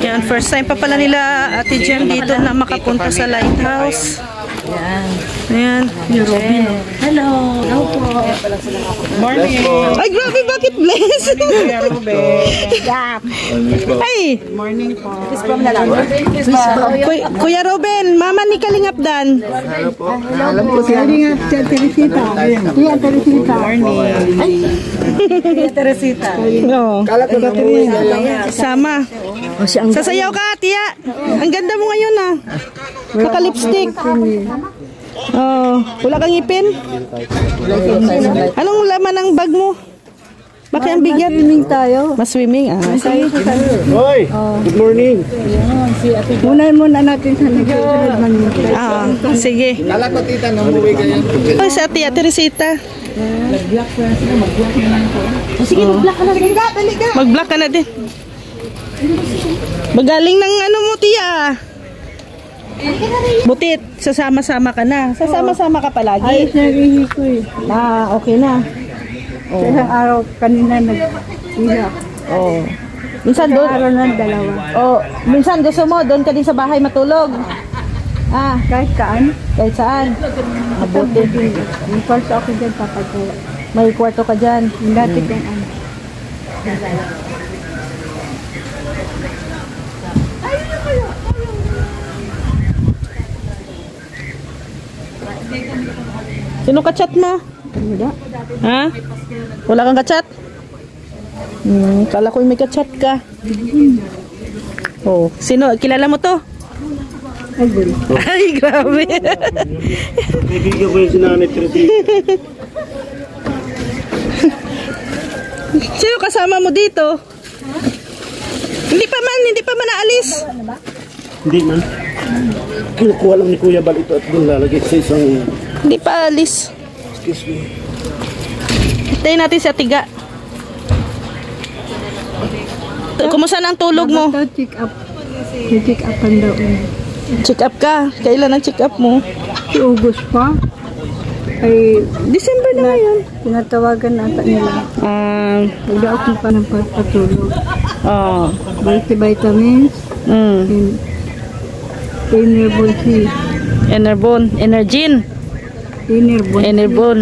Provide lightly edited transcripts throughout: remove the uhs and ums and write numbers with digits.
Yan, first time pa pala nila Ate Jem dito na makapunta sa lighthouse. Yan. Ayan. Yung Robin. Hello. Hello po. Morning. Ay, grabe, bakit bless? Kuya Robin. Ay! Morning po. Kuya Robin, mama ni Kalingap Dan. Alam po si Kalingap Teresita. Kuya Teresita. Morning. Kuya Teresita. No. Kala ko dati niya. Sama. Sasayaw ka, tiya. Ang ganda mo ngayon ah. Naka-lipstick. Oh, wala kang ipin? Anong laman ng bag mo? Bakit ang bigat? Swimming tayo. Mas-swimming? Ah, okay. Hoy, good morning. Muna natin sa nagsusunod man. Ah, sige. Kala ko tita, namuwi kayo. Ay, sa Tia Teresita. Sige, mag-block ka na. Mag-block ka na din. Magaling ng ano mo, Tia. Butit, sasama-sama ka na. Sasama-sama ka palagi. Ayos na rihi ko eh. Ah, okay na. Sa isang araw kanina nag-iyak. Oh. Minsan Isang doon. araw na dalawa. Oh, minsan gusto mo doon ka din sa bahay matulog. Ah, Kahit kaan. kahit saan. Mabuti. May falso ako dyan papagawa. May kwarto ka diyan. Dati kang ano. Sino ka-chat mo? Wala. Ha? Wala kang ka-chat? Kala ko may ka-chat ka. Oh, sino? Kilala mo to? Ay, buli. Ay, grabe. Bibigyan ko yung sinanay Teresita. Sino kasama mo dito? Hindi pa man naalis. Hindi man. Kinukuha lang ni Kuya Bal ito at doon lalagay sa isang... Hindi pa alis. Excuse me. Hintayin natin sa tiga. Kumusta na ang tulog mo? Dapat check up. Check up ang daw. Check up ka. Kailan ang check up mo? Si August pa. Ay, December na ngayon. tinatawagan ata nila. Nagdaot mo pa ng pagpatulog. Oh. Multivitamins. And Enerbon C. Enerbon. Energin. Enerbon. Enerbon.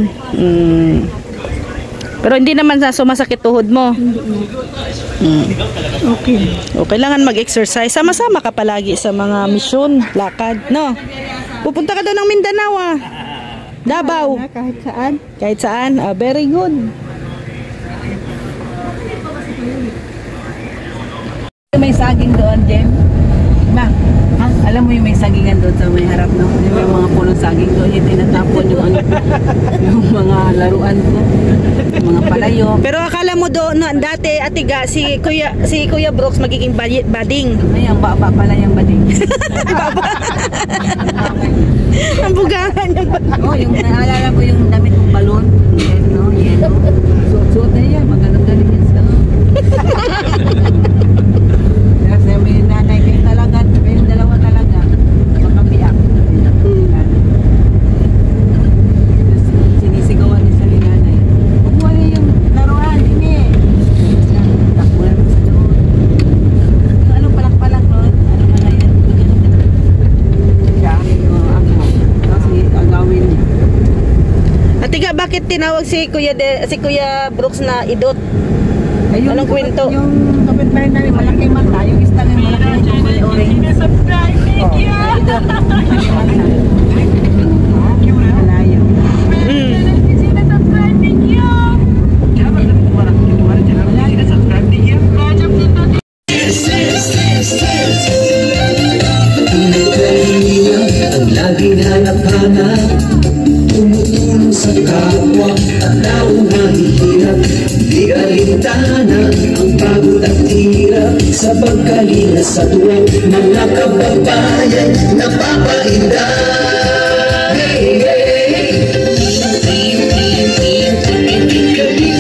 Pero hindi naman sa sumasakit tuhod mo. Okay. O, kailangan mag-exercise. Sama-sama ka palagi sa mga misyon, lakad, no? Pupunta ka daw ng Mindanao, ah. Davao. Kahit saan. Kahit saan. Ah, very good. May saging doon, Jem. Ma, ha? Alam mo yung may sagingan doon sa may harap, no? Yung may mga punong saging doon, yung tinatapon yung ano, yung mga laruan ko, yung mga palayo. Pero akala mo doon, no, dati, atiga, si Kuya Brooks magiging bading. Ay, ang baba pala yung bading. Ang bugangan yung bading. Oh, yung naalala ko yung damit ng balon. Yellow, yellow. Suot-suot na yan, magandang yan sa... Kasi may nanay kayo talaga, may dalawa talaga, makabiyak. Sinisigawan niya sa nanay. Kumuha niya yung laruan, hindi. Takbo na sa doon. Yung ano palak-palak doon, ano ba na yan? Siya, ako. Kasi agawin niya. Atiga, bakit tinawag si Kuya Brooks na idot? Ayun, Anong kwento? Yung kapitbahay namin, malaking mata. Yung istang yung malaking kulay orange. Oh, ito. Malaking mata. Malayo. Ang laging hanap-hanap, tumutulong sa kapwa at taong nahihirap. Di alintana ang pagod at hirap sa pagkalinga sa tuwang mga kababayan napapainda. Hey, hey,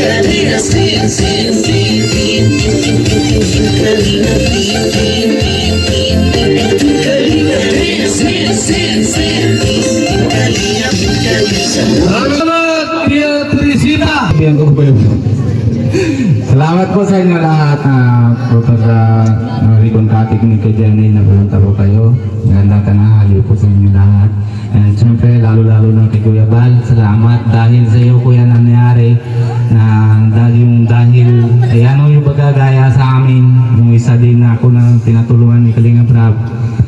Kalina, sin, sin, sin, sin, Kalina, sin, sin, sin, Kalina, sin, sin, sin, Kalina, Salamat, Kuya Teresita! Salamat po sa inyo lahat na punta sa sabi kong katik ni kay Janine na pumunta po kayo. Magandang tanahali po sa inyo lahat. And syempre lalo-lalo na kay Kuya Bal, salamat dahil sa iyo kuya nangyari na dahil ayan o yung pagkagaya sa amin. Yung isa din na ako na tinatulungan ni Kalinga Prab.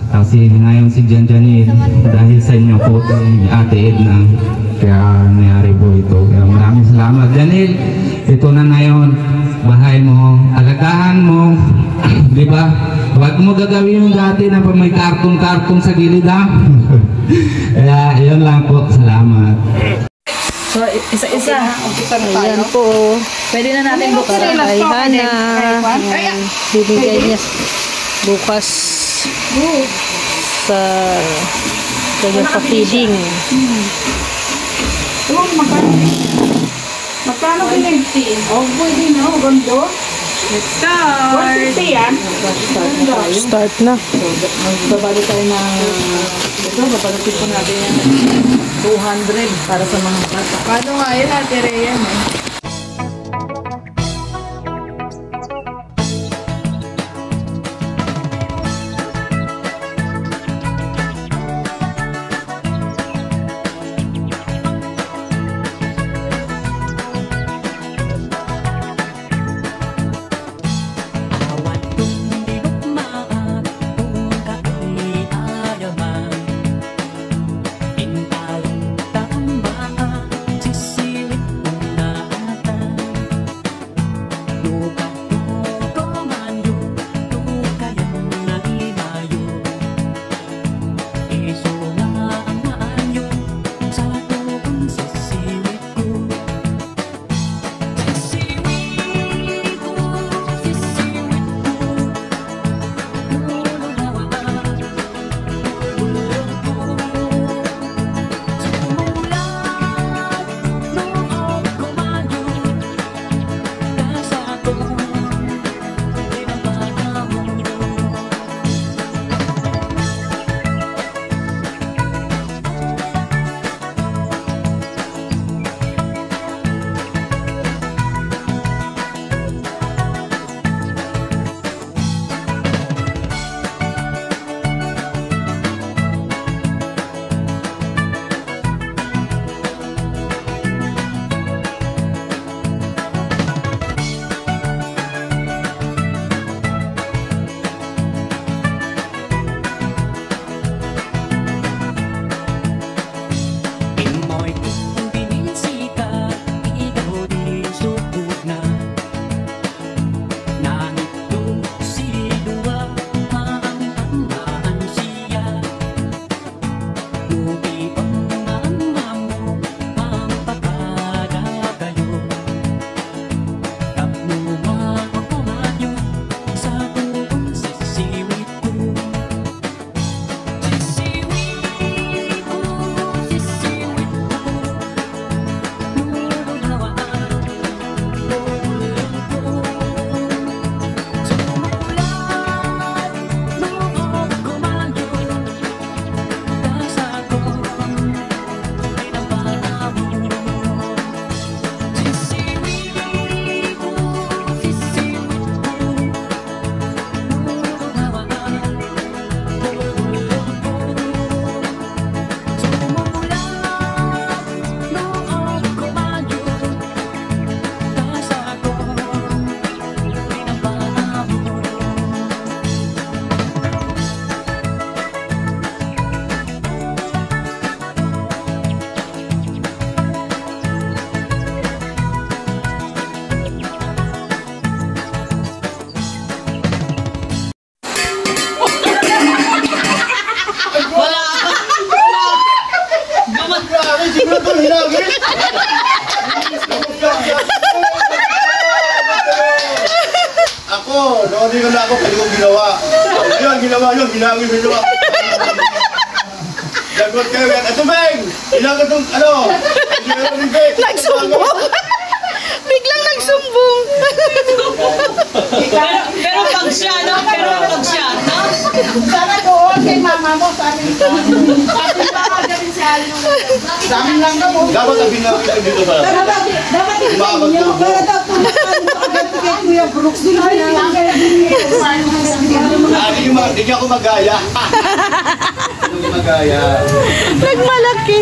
Kasi ngayon si Janine dahil sa inyo po ni Ate Edna. Kaya nangyari po ito. Kaya maraming salamat Janine. Ito na ngayon, bahay mo, alagahan mo, di ba? Huwag mo gagawin yung dati na may karton-karton sa gilid ha. Kaya yun lang po, salamat. So, isa-isa. Ayan po. Pwede na natin buksan. Kay Hana. Bibigay niya bukas sa kanyang pa-feeding. Magkano pinag-10? Oh, pwede na. Ganda. Let's start! 150 yan. Start na. Babalik tayo ng ito, babalikin po natin yan 200 para sa mga bata. Paano nga yun, Ate Rhea? Ako, noon na ako, kaligong ginawa. Yun, ginawa yun, ginawin mo yun. Lagot kayo yan. Ito, Beng! Ilang itong, ano? Nagsumbong! Biglang nagsumbong! Pero pag siya, no? Pero pag siya, no? Sana doon kay mama mo, sabi ka. Sabi ka galing sa alin. Sabi lang na mo. Dapat sabihin na dito ba? Dapat hindi nyo. Para daw tumakan mo agad Kuya Brooks din ay. Hindi niya ako magaya. Hindi ako magaya. Nagmalaki.